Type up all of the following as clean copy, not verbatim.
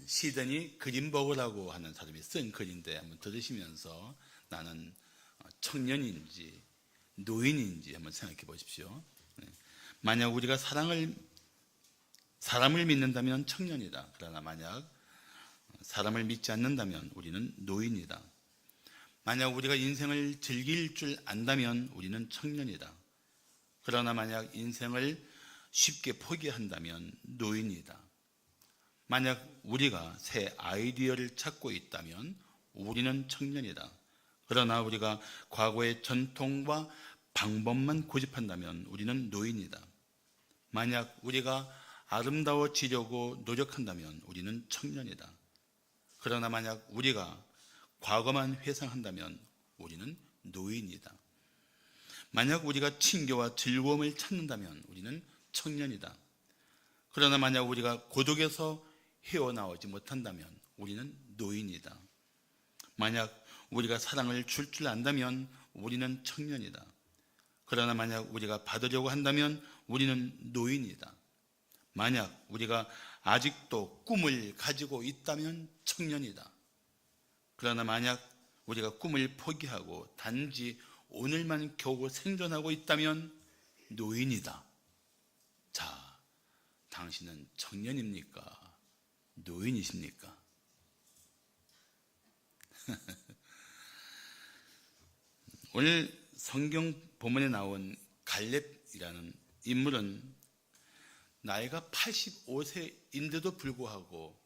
시드니 그린버그라고 하는 사람이 쓴 글인데 한번 들으시면서 나는 청년인지 노인인지 한번 생각해 보십시오. 만약 우리가 사람을 믿는다면 청년이다. 그러나 만약 사람을 믿지 않는다면 우리는 노인이다. 만약 우리가 인생을 즐길 줄 안다면 우리는 청년이다. 그러나 만약 인생을 쉽게 포기한다면 노인이다. 만약 우리가 새 아이디어를 찾고 있다면 우리는 청년이다. 그러나 우리가 과거의 전통과 방법만 고집한다면 우리는 노인이다. 만약 우리가 아름다워지려고 노력한다면 우리는 청년이다. 그러나 만약 우리가 과거만 회상한다면 우리는 노인이다. 만약 우리가 친교와 즐거움을 찾는다면 우리는 청년이다. 그러나 만약 우리가 고독에서 헤어나오지 못한다면 우리는 노인이다. 만약 우리가 사랑을 줄 안다면 우리는 청년이다. 그러나 만약 우리가 받으려고 한다면 우리는 노인이다. 만약 우리가 아직도 꿈을 가지고 있다면 청년이다. 그러나 만약 우리가 꿈을 포기하고 단지 오늘만 겨우 생존하고 있다면 노인이다. 자, 당신은 청년입니까? 노인이십니까? 오늘 성경 본문에 나온 갈렙이라는 인물은 나이가 85세인데도 불구하고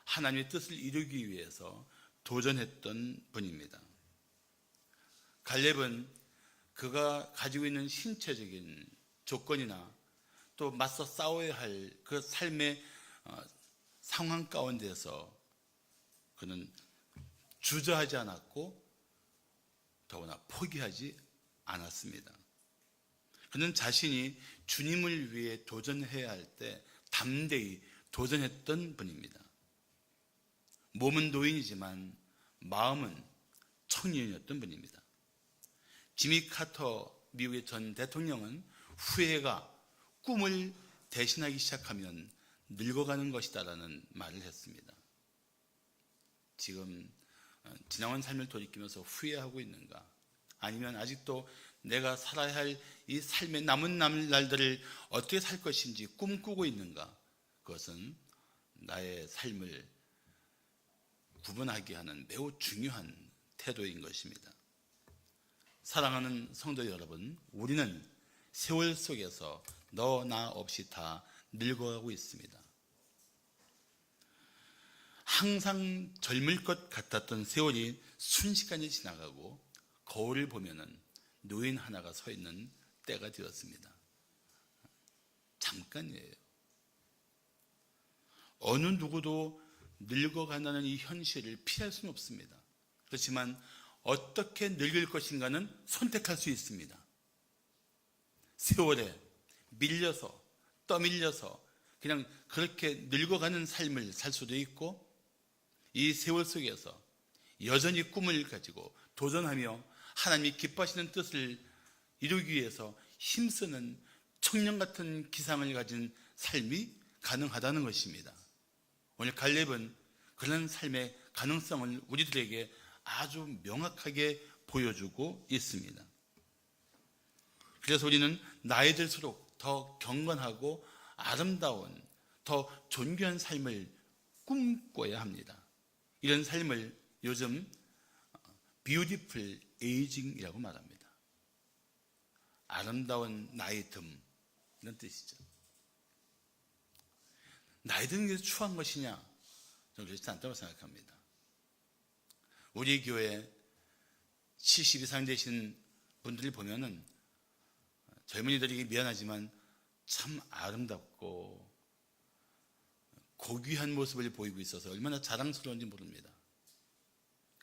하나님의 뜻을 이루기 위해서 도전했던 분입니다. 갈렙은 그가 가지고 있는 신체적인 조건이나 또 맞서 싸워야 할 그 삶의 상황 가운데서 그는 주저하지 않았고 더구나 포기하지 않았습니다. 그는 자신이 주님을 위해 도전해야 할 때 담대히 도전했던 분입니다. 몸은 노인이지만 마음은 청년이었던 분입니다. 지미 카터 미국의 전 대통령은 후회가 꿈을 대신하기 시작하면 늙어가는 것이다라는 말을 했습니다. 지금 지나온 삶을 돌이키면서 후회하고 있는가? 아니면 아직도 내가 살아야 할 이 삶의 남은 날들을 어떻게 살 것인지 꿈꾸고 있는가? 그것은 나의 삶을 구분하게 하는 매우 중요한 태도인 것입니다. 사랑하는 성도 여러분, 우리는 세월 속에서 너 나 없이 다 늙어가고 있습니다. 항상 젊을 것 같았던 세월이 순식간에 지나가고 거울을 보면은 노인 하나가 서 있는 때가 되었습니다. 잠깐이에요. 어느 누구도 늙어간다는 이 현실을 피할 수는 없습니다. 그렇지만 어떻게 늙을 것인가는 선택할 수 있습니다. 세월에 밀려서 떠밀려서 그냥 그렇게 늙어가는 삶을 살 수도 있고, 이 세월 속에서 여전히 꿈을 가지고 도전하며 하나님이 기뻐하시는 뜻을 이루기 위해서 힘쓰는 청년 같은 기상을 가진 삶이 가능하다는 것입니다. 오늘 갈렙은 그런 삶의 가능성을 우리들에게 아주 명확하게 보여주고 있습니다. 그래서 우리는 나이 들수록 더 경건하고 아름다운, 더 존귀한 삶을 꿈꿔야 합니다. 이런 삶을 요즘 뷰티풀 에이징이라고 말합니다. 아름다운 나이듦, 이런 뜻이죠. 나이 드는 게 추한 것이냐? 저는 그렇지 않다고 생각합니다. 우리 교회 70 이상 되신 분들을 보면은 젊은이들에게 미안하지만 참 아름답고 고귀한 모습을 보이고 있어서 얼마나 자랑스러운지 모릅니다.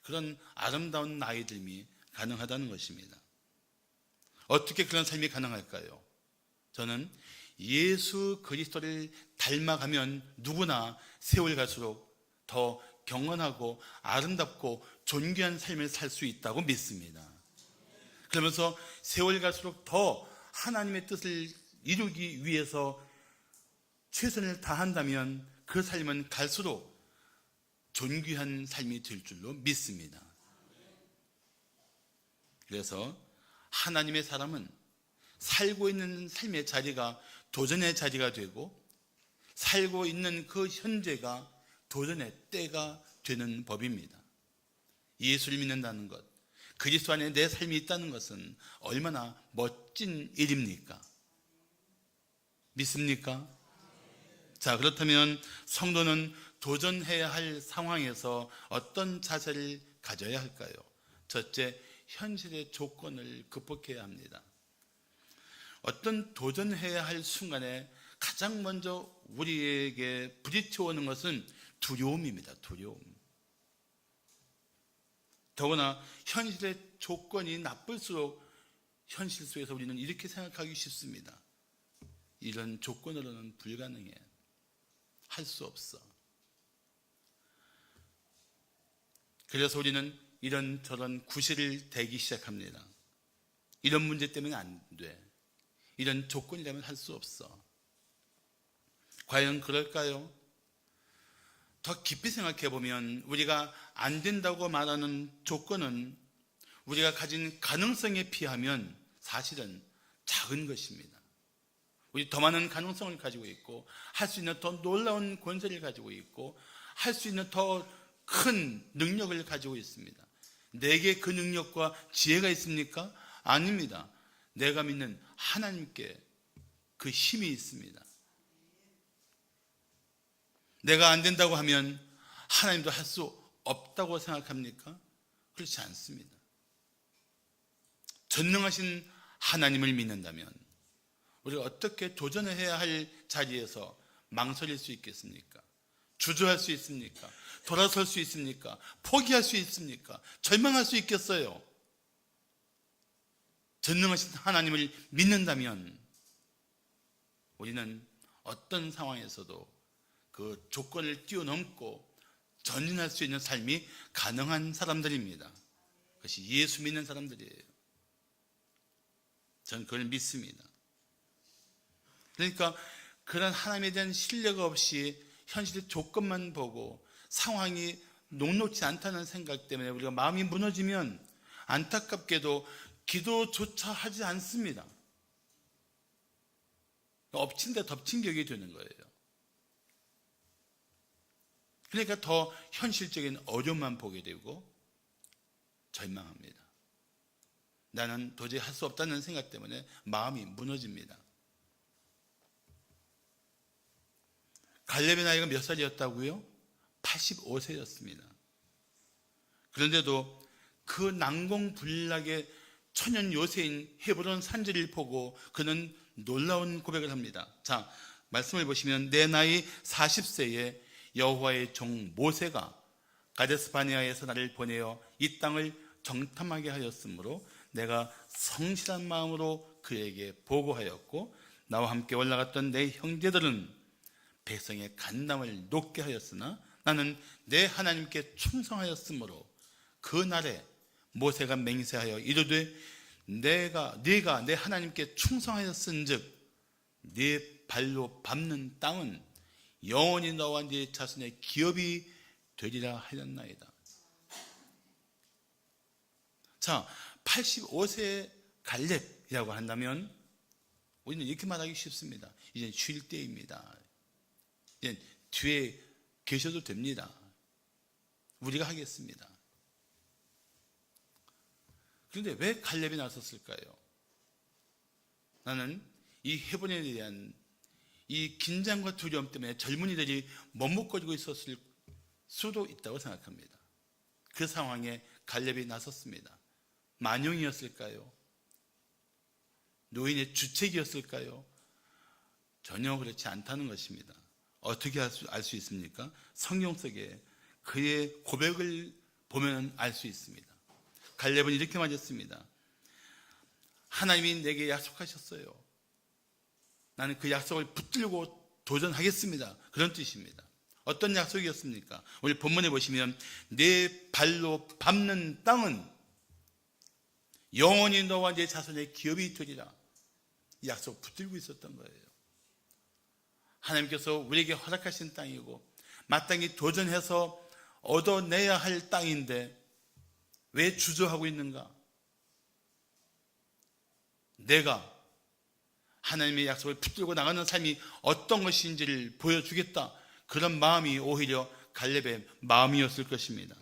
그런 아름다운 나이듦이 가능하다는 것입니다. 어떻게 그런 삶이 가능할까요? 저는 예수 그리스도를 닮아가면 누구나 세월 갈수록 더 경건하고 아름답고 존귀한 삶을 살 수 있다고 믿습니다. 그러면서 세월 갈수록 더 하나님의 뜻을 이루기 위해서 최선을 다한다면 그 삶은 갈수록 존귀한 삶이 될 줄로 믿습니다. 그래서 하나님의 사람은 살고 있는 삶의 자리가 도전의 자리가 되고, 살고 있는 그 현재가 도전의 때가 되는 법입니다. 예수를 믿는다는 것, 그리스도 안에 내 삶이 있다는 것은 얼마나 멋진 일입니까? 믿습니까? 자, 그렇다면 성도는 도전해야 할 상황에서 어떤 자세를 가져야 할까요? 첫째, 현실의 조건을 극복해야 합니다. 어떤 도전해야 할 순간에 가장 먼저 우리에게 부딪혀오는 것은 두려움입니다. 두려움. 더구나 현실의 조건이 나쁠수록 현실 속에서 우리는 이렇게 생각하기 쉽습니다. 이런 조건으로는 불가능해. 할 수 없어. 그래서 우리는 이런저런 구실을 대기 시작합니다. 이런 문제 때문에 안 돼. 이런 조건이라면 할 수 없어. 과연 그럴까요? 더 깊이 생각해 보면 우리가 안 된다고 말하는 조건은 우리가 가진 가능성에 비하면 사실은 작은 것입니다. 우리 더 많은 가능성을 가지고 있고, 할 수 있는 더 놀라운 권세를 가지고 있고, 할 수 있는 더 큰 능력을 가지고 있습니다. 내게 그 능력과 지혜가 있습니까? 아닙니다. 내가 믿는 하나님께 그 힘이 있습니다. 내가 안 된다고 하면 하나님도 할 수 없다고 생각합니까? 그렇지 않습니다. 전능하신 하나님을 믿는다면 우리가 어떻게 도전해야 할 자리에서 망설일 수 있겠습니까? 주저할 수 있습니까? 돌아설 수 있습니까? 포기할 수 있습니까? 절망할 수 있겠어요? 전능하신 하나님을 믿는다면 우리는 어떤 상황에서도 그 조건을 뛰어넘고 전진할 수 있는 삶이 가능한 사람들입니다. 그것이 예수 믿는 사람들이에요. 저는 그걸 믿습니다. 그러니까 그런 하나님에 대한 신뢰가 없이 현실의 조건만 보고 상황이 녹록지 않다는 생각 때문에 우리가 마음이 무너지면 안타깝게도 기도조차 하지 않습니다. 엎친 데 덮친 격이 되는 거예요. 그러니까 더 현실적인 어려움만 보게 되고 절망합니다. 나는 도저히 할 수 없다는 생각 때문에 마음이 무너집니다. 갈렙의 나이가 몇 살이었다고요? 85세였습니다. 그런데도 그 난공불락의 천연 요새인 헤브론 산지를 보고 그는 놀라운 고백을 합니다. 자, 말씀을 보시면 내 나이 40세에 여호와의 종 모세가 가데스 바네아에서 나를 보내어 이 땅을 정탐하게 하였으므로 내가 성실한 마음으로 그에게 보고하였고, 나와 함께 올라갔던 내 형제들은 백성의 간담을 높게 하였으나 나는 내 하나님께 충성하였으므로 그 날에 모세가 맹세하여 이르되 네가 내 하나님께 충성하였은즉 네 발로 밟는 땅은 영원히 너와 네 자손의 기업이 되리라 하였나이다. 자, 85세 갈렙이라고 한다면 우리는 이렇게 말하기 쉽습니다. 이제 쉴 때입니다. 이제 뒤에 계셔도 됩니다. 우리가 하겠습니다. 그런데 왜 갈렙이 나섰을까요? 나는 이 헤브론에 대한 이 긴장과 두려움 때문에 젊은이들이 머뭇거리고 있었을 수도 있다고 생각합니다. 그 상황에 갈렙이 나섰습니다. 만용이었을까요? 노인의 주책이었을까요? 전혀 그렇지 않다는 것입니다. 어떻게 알 수 있습니까? 성경 속에 그의 고백을 보면 알 수 있습니다. 갈렙은 이렇게 말했습니다. 하나님이 내게 약속하셨어요. 나는 그 약속을 붙들고 도전하겠습니다. 그런 뜻입니다. 어떤 약속이었습니까? 오늘 본문에 보시면 내 발로 밟는 땅은 영원히 너와 네 자손의 기업이 되리라. 이 약속 붙들고 있었던 거예요. 하나님께서 우리에게 허락하신 땅이고 마땅히 도전해서 얻어내야 할 땅인데 왜 주저하고 있는가? 내가 하나님의 약속을 붙들고 나가는 삶이 어떤 것인지를 보여주겠다. 그런 마음이 오히려 갈렙의 마음이었을 것입니다.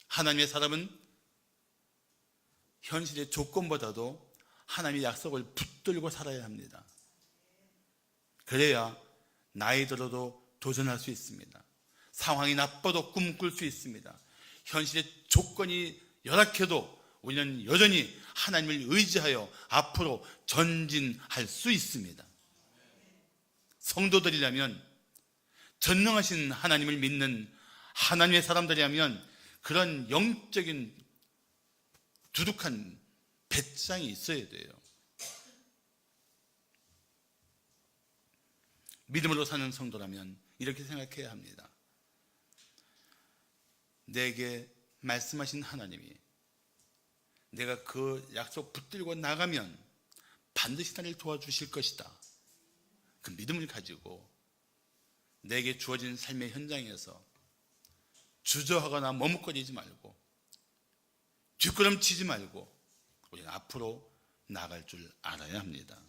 하나님의 사람은 현실의 조건보다도 하나님의 약속을 붙들고 살아야 합니다. 그래야 나이 들어도 도전할 수 있습니다. 상황이 나빠도 꿈꿀 수 있습니다. 현실의 조건이 열악해도 우리는 여전히 하나님을 의지하여 앞으로 전진할 수 있습니다. 성도들이라면, 전능하신 하나님을 믿는 하나님의 사람들이라면 그런 영적인 두둑한 배짱이 있어야 돼요. 믿음으로 사는 성도라면 이렇게 생각해야 합니다. 내게 말씀하신 하나님이 내가 그 약속 붙들고 나가면 반드시 나를 도와주실 것이다. 그 믿음을 가지고 내게 주어진 삶의 현장에서 주저하거나 머뭇거리지 말고 뒷걸음치지 말고 우리는 앞으로 나갈 줄 알아야 합니다.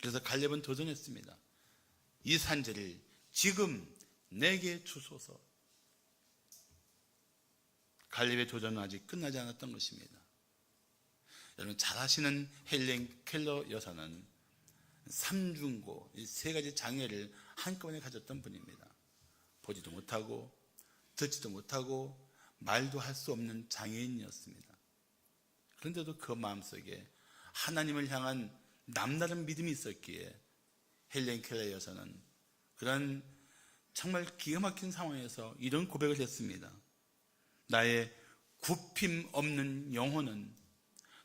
그래서 갈렙은 도전했습니다. 이 산지를 지금 내게 주소서. 갈렙의 도전은 아직 끝나지 않았던 것입니다. 여러분 잘 아시는 헬렌 켈러 여사는 삼중고, 이 세 가지 장애를 한꺼번에 가졌던 분입니다. 보지도 못하고 듣지도 못하고 말도 할 수 없는 장애인이었습니다. 그런데도 그 마음속에 하나님을 향한 남다른 믿음이 있었기에 헬렌 켈러 여사는 그런 정말 기가 막힌 상황에서 이런 고백을 했습니다. 나의 굽힘 없는 영혼은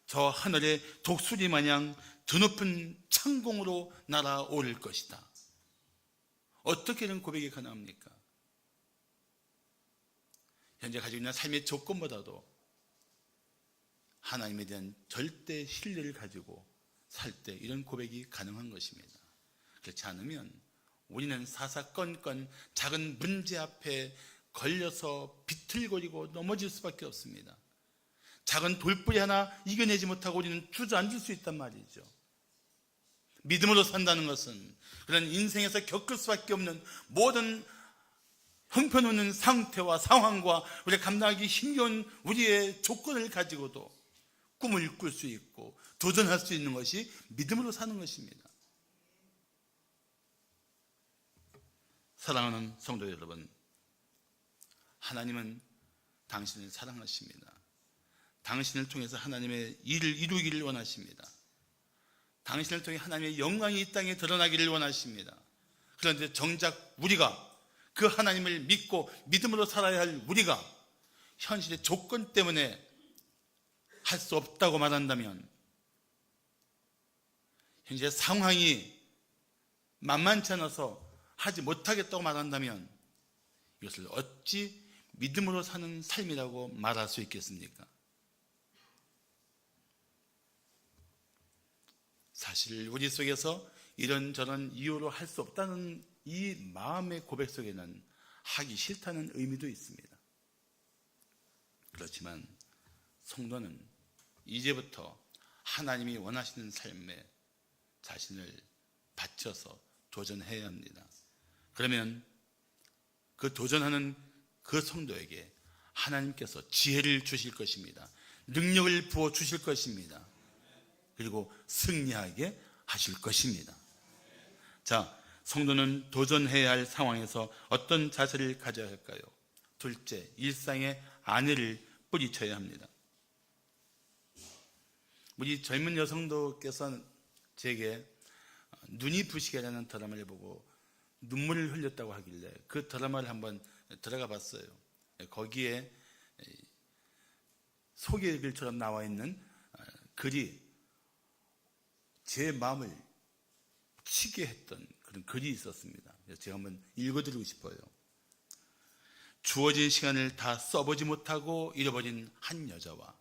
저 하늘의 독수리 마냥 드높은 창공으로 날아오를 것이다. 어떻게 이런 고백이 가능합니까? 현재 가지고 있는 삶의 조건보다도 하나님에 대한 절대 신뢰를 가지고 살 때 이런 고백이 가능한 것입니다. 그렇지 않으면 우리는 사사건건 작은 문제 앞에 걸려서 비틀거리고 넘어질 수밖에 없습니다. 작은 돌뿌리 하나 이겨내지 못하고 우리는 주저앉을 수 있단 말이죠. 믿음으로 산다는 것은 그런 인생에서 겪을 수밖에 없는 모든 형편없는 상태와 상황과 우리가 감당하기 힘겨운 우리의 조건을 가지고도 꿈을 꿀 수 있고 도전할 수 있는 것이 믿음으로 사는 것입니다. 사랑하는 성도 여러분, 하나님은 당신을 사랑하십니다. 당신을 통해서 하나님의 일을 이루기를 원하십니다. 당신을 통해 하나님의 영광이 이 땅에 드러나기를 원하십니다. 그런데 정작 우리가 그 하나님을 믿고 믿음으로 살아야 할 우리가 현실의 조건 때문에 할 수 없다고 말한다면, 현재 상황이 만만치 않아서 하지 못하겠다고 말한다면 이것을 어찌 믿음으로 사는 삶이라고 말할 수 있겠습니까? 사실 우리 속에서 이런저런 이유로 할 수 없다는 이 마음의 고백 속에는 하기 싫다는 의미도 있습니다. 그렇지만 성도는 이제부터 하나님이 원하시는 삶에 자신을 바쳐서 도전해야 합니다. 그러면 그 도전하는 그 성도에게 하나님께서 지혜를 주실 것입니다. 능력을 부어 주실 것입니다. 그리고 승리하게 하실 것입니다. 자, 성도는 도전해야 할 상황에서 어떤 자세를 가져야 할까요? 둘째, 일상의 안위를 뿌리쳐야 합니다. 우리 젊은 여성도께서 제게 눈이 부시게라는 드라마를 보고 눈물을 흘렸다고 하길래 그 드라마를 한번 들어가 봤어요. 거기에 소개글처럼 나와 있는 글이 제 마음을 치게 했던 그런 글이 있었습니다. 제가 한번 읽어드리고 싶어요. 주어진 시간을 다 써보지 못하고 잃어버린 한 여자와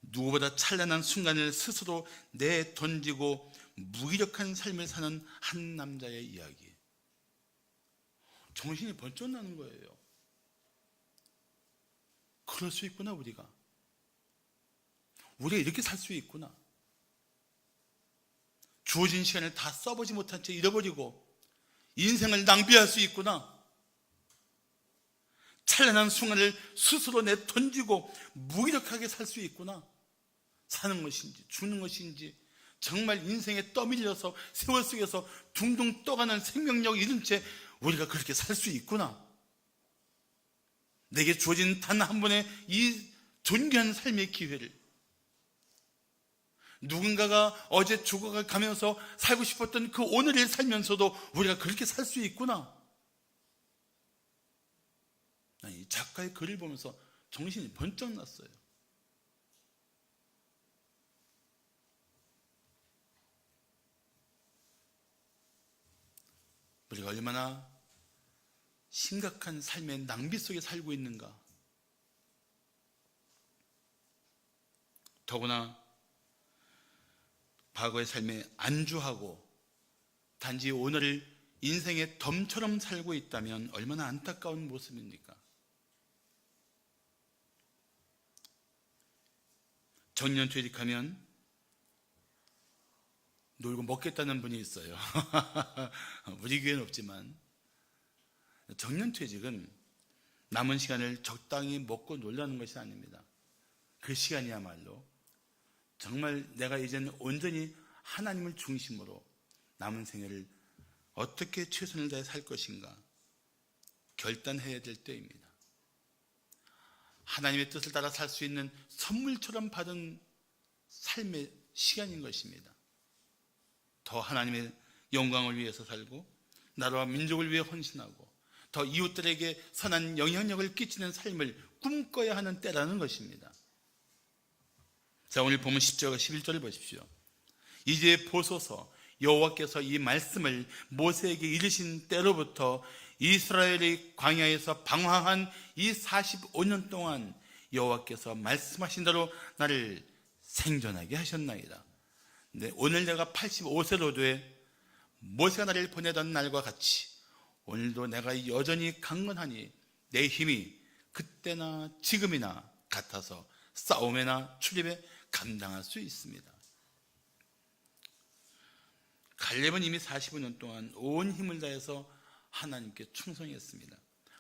누구보다 찬란한 순간을 스스로 내던지고 무기력한 삶을 사는 한 남자의 이야기. 정신이 번쩍 나는 거예요. 그럴 수 있구나. 우리가 이렇게 살 수 있구나. 주어진 시간을 다 써보지 못한 채 잃어버리고 인생을 낭비할 수 있구나. 찬란한 순간을 스스로 내던지고 무기력하게 살 수 있구나. 사는 것인지 죽는 것인지 정말 인생에 떠밀려서 세월 속에서 둥둥 떠가는 생명력 잃은 채 우리가 그렇게 살 수 있구나. 내게 주어진 단 한 번의 이 존귀한 삶의 기회를 누군가가 어제 죽어가면서 살고 싶었던 그 오늘을 살면서도 우리가 그렇게 살 수 있구나. 이 작가의 글을 보면서 정신이 번쩍 났어요. 우리가 얼마나 심각한 삶의 낭비 속에 살고 있는가. 더구나 과거의 삶에 안주하고 단지 오늘을 인생의 덤처럼 살고 있다면 얼마나 안타까운 모습입니까? 정년퇴직하면 놀고 먹겠다는 분이 있어요. 우리 교회는 없지만 정년퇴직은 남은 시간을 적당히 먹고 놀라는 것이 아닙니다. 그 시간이야말로 정말 내가 이제는 온전히 하나님을 중심으로 남은 생애를 어떻게 최선을 다해 살 것인가 결단해야 될 때입니다. 하나님의 뜻을 따라 살 수 있는 선물처럼 받은 삶의 시간인 것입니다. 더 하나님의 영광을 위해서 살고 나라와 민족을 위해 헌신하고 더 이웃들에게 선한 영향력을 끼치는 삶을 꿈꿔야 하는 때라는 것입니다. 자, 오늘 보면 10절과 11절을 보십시오. 이제 보소서, 여호와께서 이 말씀을 모세에게 이르신 때로부터 이스라엘의 광야에서 방황한 이 45년 동안 여호와께서 말씀하신 대로 나를 생존하게 하셨나이다. 네, 오늘 내가 85세로 돼 모세가 나를 보내던 날과 같이 오늘도 내가 여전히 강건하니 내 힘이 그때나 지금이나 같아서 싸움에나 출입에 감당할 수 있습니다. 갈렙은 이미 45년 동안 온 힘을 다해서 하나님께 충성했습니다.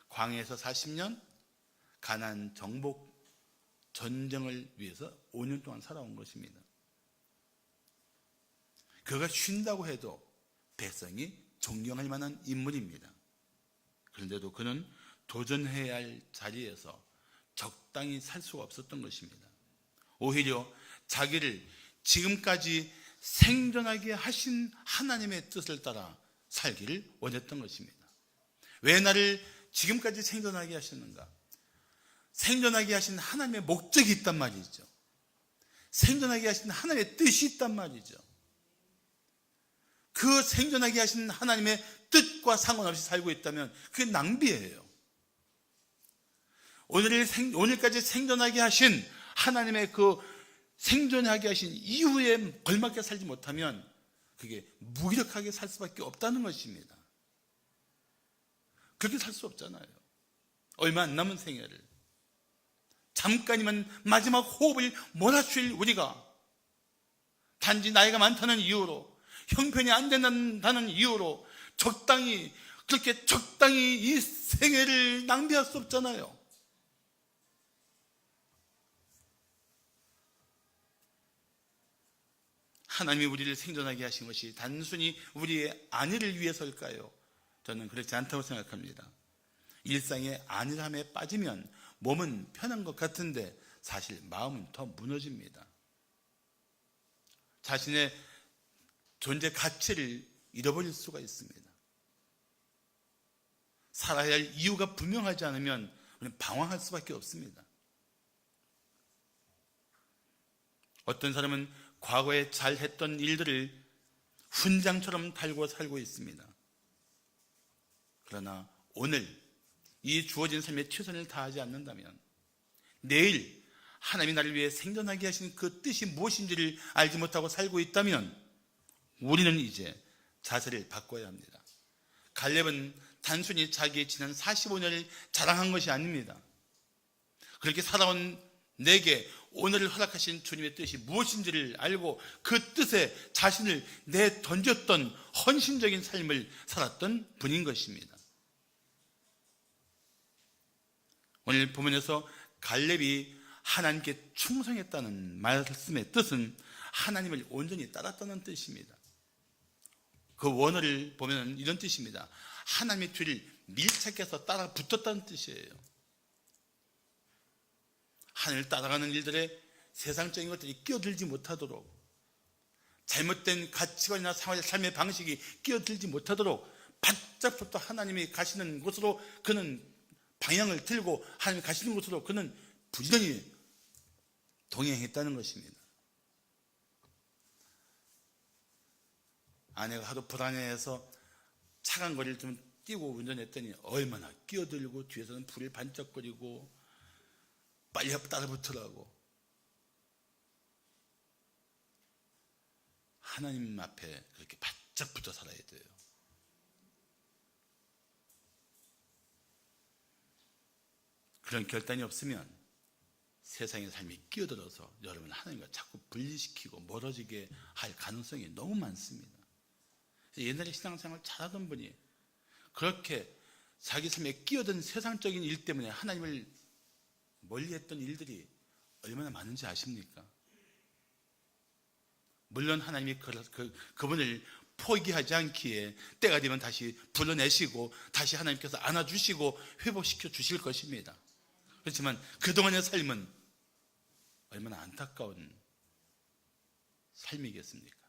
광야에서 40년, 가나안 정복 전쟁을 위해서 5년 동안 살아온 것입니다. 그가 쉰다고 해도 백성이 존경할 만한 인물입니다. 그런데도 그는 도전해야 할 자리에서 적당히 살 수가 없었던 것입니다. 오히려 자기를 지금까지 생존하게 하신 하나님의 뜻을 따라 살기를 원했던 것입니다. 왜 나를 지금까지 생존하게 하셨는가? 생존하게 하신 하나님의 목적이 있단 말이죠. 생존하게 하신 하나님의 뜻이 있단 말이죠. 그 생존하게 하신 하나님의 뜻과 상관없이 살고 있다면 그게 낭비예요. 오늘까지 생존하게 하신 하나님의 그 생존하게 하신 이후에 걸맞게 살지 못하면 그게 무기력하게 살 수밖에 없다는 것입니다. 그렇게 살 수 없잖아요. 얼마 안 남은 생애를 잠깐이면 마지막 호흡을 몰아칠 우리가 단지 나이가 많다는 이유로 형편이 안 된다는 이유로 그렇게 적당히 이 생애를 낭비할 수 없잖아요. 하나님이 우리를 생존하게 하신 것이 단순히 우리의 안위를 위해서일까요? 저는 그렇지 않다고 생각합니다. 일상의 안일함에 빠지면 몸은 편한 것 같은데 사실 마음은 더 무너집니다. 자신의 존재 가치를 잃어버릴 수가 있습니다. 살아야 할 이유가 분명하지 않으면 우리는 방황할 수밖에 없습니다. 어떤 사람은 과거에 잘했던 일들을 훈장처럼 달고 살고 있습니다. 그러나 오늘 이 주어진 삶에 최선을 다하지 않는다면 내일 하나님이 나를 위해 생존하게 하신 그 뜻이 무엇인지를 알지 못하고 살고 있다면 우리는 이제 자세를 바꿔야 합니다. 갈렙은 단순히 자기의 지난 45년을 자랑한 것이 아닙니다. 그렇게 살아온 내게 오늘을 허락하신 주님의 뜻이 무엇인지를 알고 그 뜻에 자신을 내던졌던 헌신적인 삶을 살았던 분인 것입니다. 오늘 본문에서 갈렙이 하나님께 충성했다는 말씀의 뜻은 하나님을 온전히 따랐다는 뜻입니다. 그 원어를 보면 이런 뜻입니다. 하나님의 뒤를 밀착해서 따라 붙었다는 뜻이에요. 하나님을 따라가는 일들에 세상적인 것들이 끼어들지 못하도록, 잘못된 가치관이나 삶의 방식이 끼어들지 못하도록 바짝 붙어 하나님이 가시는 곳으로 그는 방향을 틀고 하나님이 가시는 곳으로 그는 부지런히 동행했다는 것입니다. 아내가 하도 불안해해서 차간 거리를 좀 뛰고 운전했더니 얼마나 끼어들고 뒤에서는 불을 반짝거리고 빨리 따라 붙으라고. 하나님 앞에 그렇게 바짝 붙어 살아야 돼요. 그런 결단이 없으면 세상의 삶이 끼어들어서 여러분 하나님과 자꾸 분리시키고 멀어지게 할 가능성이 너무 많습니다. 옛날에 신앙생활 잘하던 분이 그렇게 자기 삶에 끼어든 세상적인 일 때문에 하나님을 멀리했던 일들이 얼마나 많은지 아십니까? 물론 하나님이 그분을 포기하지 않기에 때가 되면 다시 불러내시고 다시 하나님께서 안아주시고 회복시켜 주실 것입니다. 그렇지만 그동안의 삶은 얼마나 안타까운 삶이겠습니까?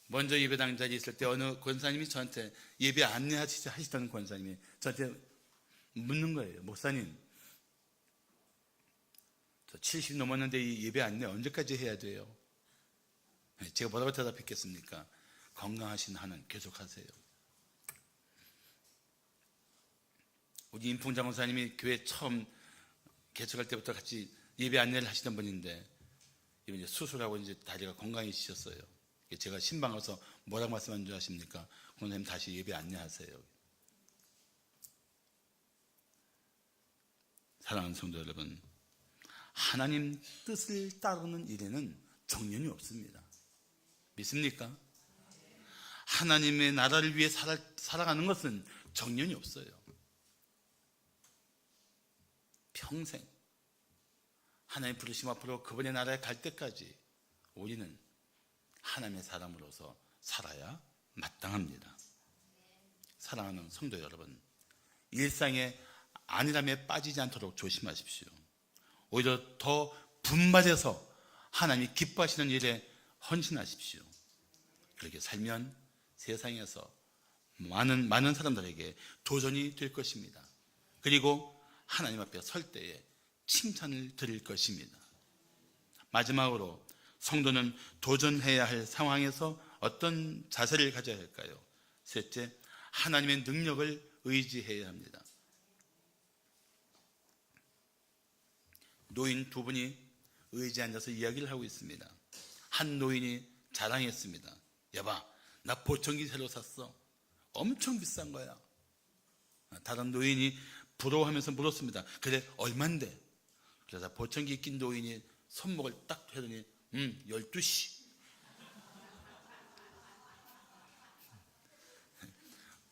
먼저 예배당 자리에 있을 때 어느 권사님이 저한테 예배 안내하시던 권사님이 저한테 묻는 거예요. 목사님, 저 70 넘었는데 이 예배 안내 언제까지 해야 돼요? 제가 뭐라고 대답했겠습니까? 건강하신 한은 계속하세요. 우리 임풍장 권사님이 교회 처음 개척할 때부터 같이 예배 안내를 하시던 분인데 이제 수술하고 이제 다리가 건강해지셨어요. 제가 신방 가서 뭐라고 말씀한 줄 아십니까? 권사님 다시 예배 안내하세요. 사랑하는 성도 여러분, 하나님 뜻을 따르는 일에는 정년이 없습니다. 믿습니까? 하나님의 나라를 위해 살아가는 것은 정년이 없어요. 평생 하나님 부르심 앞으로 그분의 나라에 갈 때까지 우리는 하나님의 사람으로서 살아야 마땅합니다. 사랑하는 성도 여러분, 일상의 안일함에 빠지지 않도록 조심하십시오. 오히려 더 분발해서 하나님이 기뻐하시는 일에 헌신하십시오. 그렇게 살면 세상에서 많은 사람들에게 도전이 될 것입니다. 그리고 하나님 앞에 설 때에 칭찬을 드릴 것입니다. 마지막으로 성도는 도전해야 할 상황에서 어떤 자세를 가져야 할까요? 셋째, 하나님의 능력을 의지해야 합니다. 노인 두 분이 의지에 앉아서 이야기를 하고 있습니다. 한 노인이 자랑했습니다. 여봐, 나 보청기 새로 샀어. 엄청 비싼 거야. 다른 노인이 부러워하면서 물었습니다. 그래, 얼만데? 그러자 보청기 낀 노인이 손목을 딱 해더니 12시.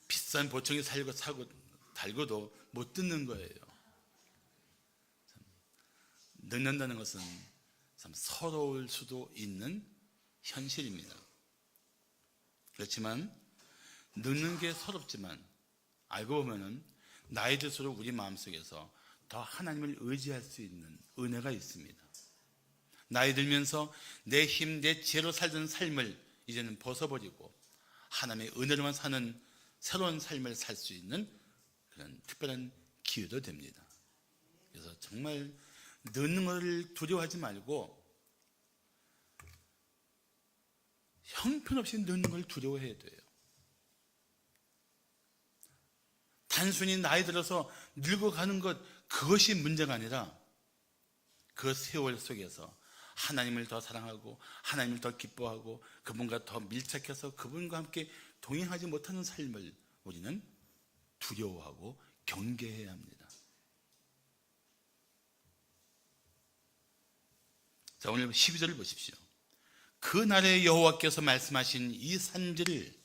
비싼 보청기 사고 달고도 못 듣는 거예요. 늙는다는 것은 참 서러울 수도 있는 현실입니다. 그렇지만 늙는 게 서럽지만 알고 보면은 나이 들수록 우리 마음속에서 더 하나님을 의지할 수 있는 은혜가 있습니다. 나이 들면서 내 힘, 내 지혜로 살던 삶을 이제는 벗어버리고 하나님의 은혜로만 사는 새로운 삶을 살 수 있는 그런 특별한 기회도 됩니다. 그래서 정말 늙는 것을 두려워하지 말고 형편없이 늙는 걸 두려워해야 돼요. 단순히 나이 들어서 늙어가는 것, 그것이 문제가 아니라 그 세월 속에서 하나님을 더 사랑하고 하나님을 더 기뻐하고 그분과 더 밀착해서 그분과 함께 동행하지 못하는 삶을 우리는 두려워하고 경계해야 합니다. 자, 오늘 12절을 보십시오. 그날에 여호와께서 말씀하신 이 산지를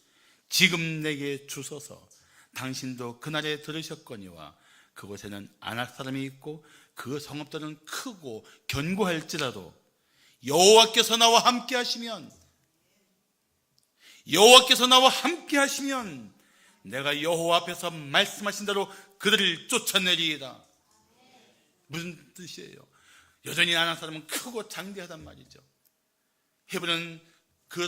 지금 내게 주소서. 당신도 그날에 들으셨거니와 그곳에는 아낙 사람이 있고 그 성읍들은 크고 견고할지라도 여호와께서 나와 함께 하시면 내가 여호와 앞에서 말씀하신 대로 그들을 쫓아내리이다. 무슨 뜻이에요? 여전히 아낙 사람은 크고 장대하단 말이죠. 헤브론 그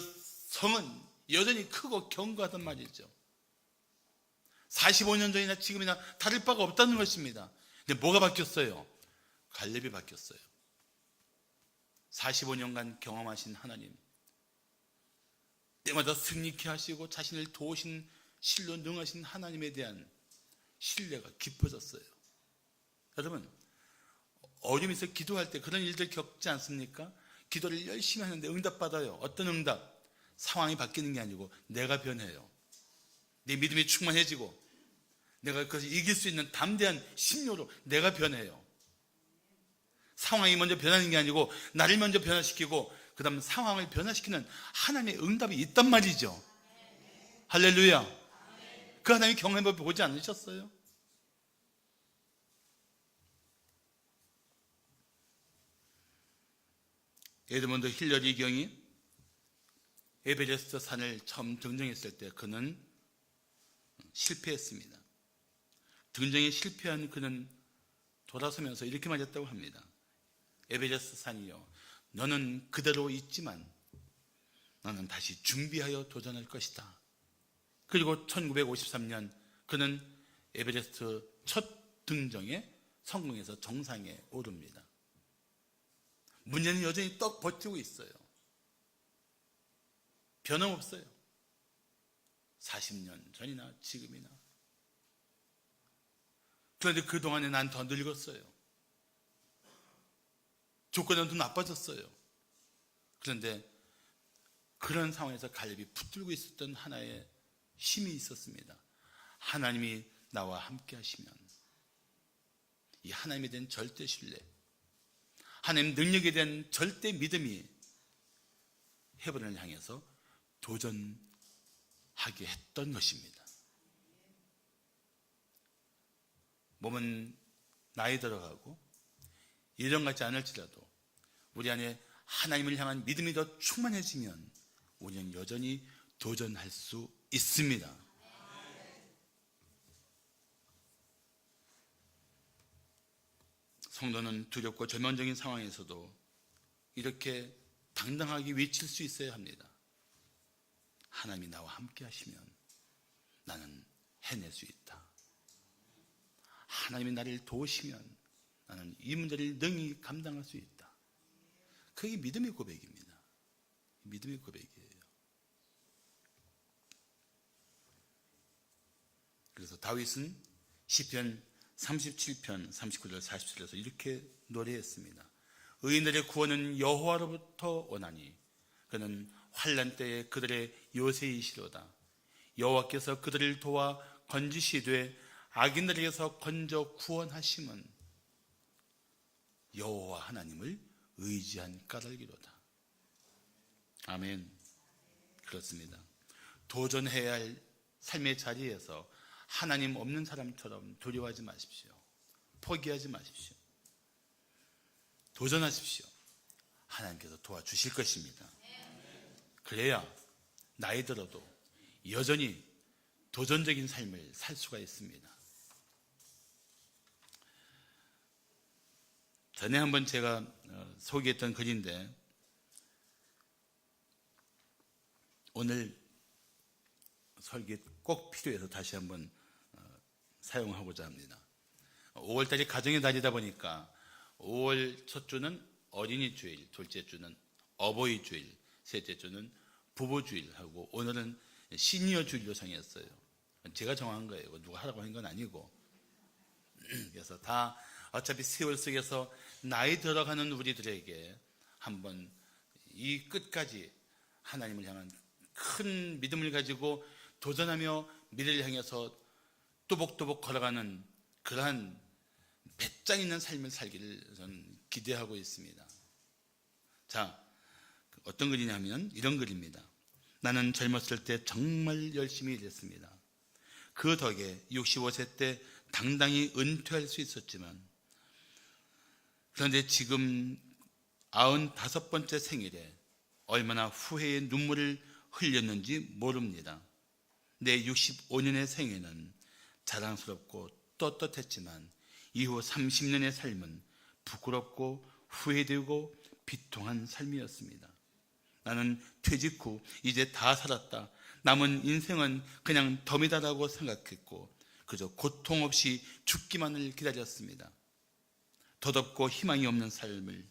성은 여전히 크고 견고하단 말이죠. 45년 전이나 지금이나 다를 바가 없다는 것입니다. 근데 뭐가 바뀌었어요? 갈렙이 바뀌었어요. 45년간 경험하신 하나님, 때마다 승리케 하시고 자신을 도우신 실로 능하신 하나님에 대한 신뢰가 깊어졌어요. 여러분, 어려움이 있어 기도할 때 그런 일들 겪지 않습니까? 기도를 열심히 하는데 응답받아요. 어떤 응답? 상황이 바뀌는 게 아니고 내가 변해요. 내 믿음이 충만해지고 내가 그것을 이길 수 있는 담대한 심료로 내가 변해요. 상황이 먼저 변하는 게 아니고 나를 먼저 변화시키고 그 다음 상황을 변화시키는 하나님의 응답이 있단 말이죠. 할렐루야. 그 하나님의 경험해 보지 않으셨어요? 에드먼드 힐러리 경이 에베레스트 산을 처음 등정했을 때 그는 실패했습니다. 등정에 실패한 그는 돌아서면서 이렇게 말했다고 합니다. 에베레스트 산이요, 너는 그대로 있지만 너는 다시 준비하여 도전할 것이다. 그리고 1953년 그는 에베레스트 첫 등정에 성공해서 정상에 오릅니다. 문제는 여전히 떡 버티고 있어요. 변함없어요. 40년 전이나 지금이나. 그런데 그동안에 난 더 늙었어요. 조건은 더 나빠졌어요. 그런데 그런 상황에서 갈렙이 붙들고 있었던 하나의 힘이 있었습니다. 하나님이 나와 함께 하시면, 이 하나님에 대한 절대 신뢰, 하나님 능력에 대한 절대 믿음이 헤브론을 향해서 도전하게 했던 것입니다. 몸은 나이 들어가고 예전 같지 않을지라도 우리 안에 하나님을 향한 믿음이 더 충만해지면 우리는 여전히 도전할 수 있습니다. 성도는 두렵고 절망적인 상황에서도 이렇게 당당하게 외칠 수 있어야 합니다. 하나님이 나와 함께 하시면 나는 해낼 수 있다. 하나님이 나를 도우시면 나는 이 문제를 능히 감당할 수 있다. 그게 믿음의 고백입니다. 믿음의 고백이에요. 그래서 다윗은 시편 37편 39절 40절에서 이렇게 노래했습니다. 의인들의 구원은 여호와로부터 오나니 그는 환난 때에 그들의 요새이시로다. 여호와께서 그들을 도와 건지시되 악인들에게서 건져 구원하심은 여호와 하나님을 의지한 까닭이로다. 아멘. 그렇습니다. 도전해야 할 삶의 자리에서 하나님 없는 사람처럼 두려워하지 마십시오. 포기하지 마십시오. 도전하십시오. 하나님께서 도와주실 것입니다. 그래야 나이 들어도 여전히 도전적인 삶을 살 수가 있습니다. 전에 한번 제가 소개했던 글인데 오늘 설교에 꼭 필요해서 다시 한번 사용하고자 합니다. 5월달이 가정의 달이다 보니까 5월 첫 주는 어린이 주일, 둘째 주는 어버이 주일, 셋째 주는 부부 주일하고 오늘은 시니어 주일로 정했어요. 제가 정한 거예요. 누가 하라고 한 건 아니고. 그래서 다 어차피 세월 속에서 나이 들어가는 우리들에게 한번 이 끝까지 하나님을 향한 큰 믿음을 가지고 도전하며 미래를 향해서 또복또복 걸어가는 그러한 배짱 있는 삶을 살기를 저는 기대하고 있습니다. 자, 어떤 글이냐면 이런 글입니다. 나는 젊었을 때 정말 열심히 일했습니다. 그 덕에 65세 때 당당히 은퇴할 수 있었지만, 그런데 지금 95번째 생일에 얼마나 후회의 눈물을 흘렸는지 모릅니다. 내 65년의 생애는 자랑스럽고 떳떳했지만 이후 30년의 삶은 부끄럽고 후회되고 비통한 삶이었습니다. 나는 퇴직 후 이제 다 살았다, 남은 인생은 그냥 덤이다라고 생각했고 그저 고통 없이 죽기만을 기다렸습니다. 덧없고 희망이 없는 삶을,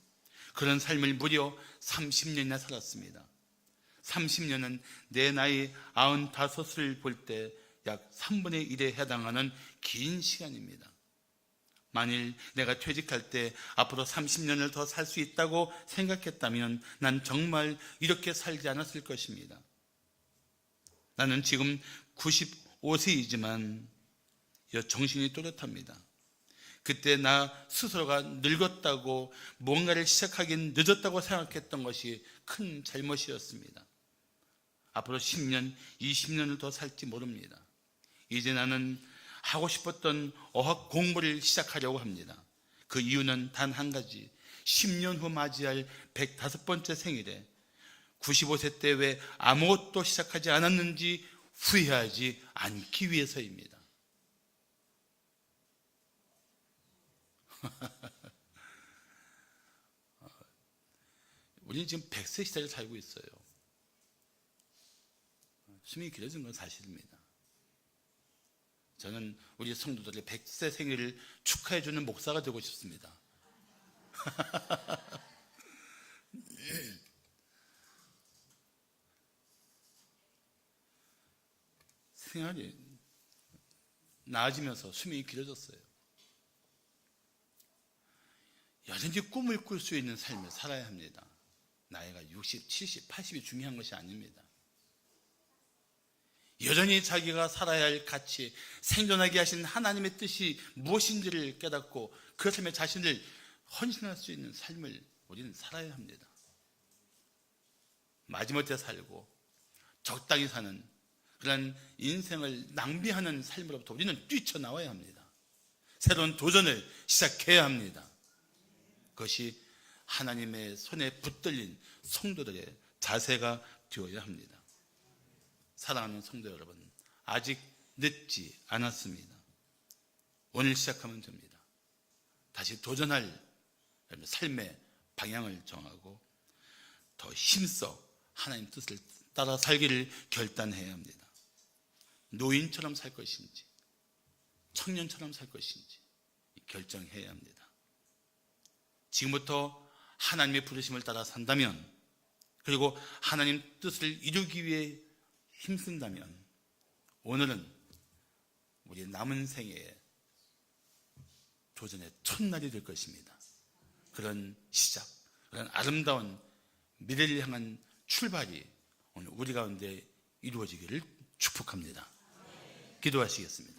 그런 삶을 무려 30년이나 살았습니다. 30년은 내 나이 95을 볼 때 약 3분의 1에 해당하는 긴 시간입니다. 만일 내가 퇴직할 때 앞으로 30년을 더 살 수 있다고 생각했다면 난 정말 이렇게 살지 않았을 것입니다. 나는 지금 95세이지만 정신이 또렷합니다. 그때 나 스스로가 늙었다고, 뭔가를 시작하긴 늦었다고 생각했던 것이 큰 잘못이었습니다. 앞으로 10년, 20년을 더 살지 모릅니다. 이제 나는 하고 싶었던 어학 공부를 시작하려고 합니다. 그 이유는 단 한 가지, 10년 후 맞이할 105번째 생일에 95세 때 왜 아무것도 시작하지 않았는지 후회하지 않기 위해서입니다. 우리는 지금 100세 시대를 살고 있어요. 수명이 길어진 건 사실입니다. 저는 우리 성도들의 100세 생일을 축하해주는 목사가 되고 싶습니다. 생활이 나아지면서 수명이 길어졌어요. 여전히 꿈을 꿀 수 있는 삶을 살아야 합니다. 나이가 60, 70, 80이 중요한 것이 아닙니다. 여전히 자기가 살아야 할 가치, 생존하게 하신 하나님의 뜻이 무엇인지를 깨닫고 그 삶에 자신을 헌신할 수 있는 삶을 우리는 살아야 합니다. 마지못해 살고 적당히 사는 그런 인생을 낭비하는 삶으로부터 우리는 뛰쳐나와야 합니다. 새로운 도전을 시작해야 합니다. 그것이 하나님의 손에 붙들린 성도들의 자세가 되어야 합니다. 사랑하는 성도 여러분, 아직 늦지 않았습니다. 오늘 시작하면 됩니다. 다시 도전할 삶의 방향을 정하고 더 힘써 하나님 뜻을 따라 살기를 결단해야 합니다. 노인처럼 살 것인지 청년처럼 살 것인지 결정해야 합니다. 지금부터 하나님의 부르심을 따라 산다면, 그리고 하나님 뜻을 이루기 위해 힘쓴다면 오늘은 우리 남은 생애의 도전의 첫날이 될 것입니다. 그런 시작, 그런 아름다운 미래를 향한 출발이 오늘 우리 가운데 이루어지기를 축복합니다. 기도하시겠습니다.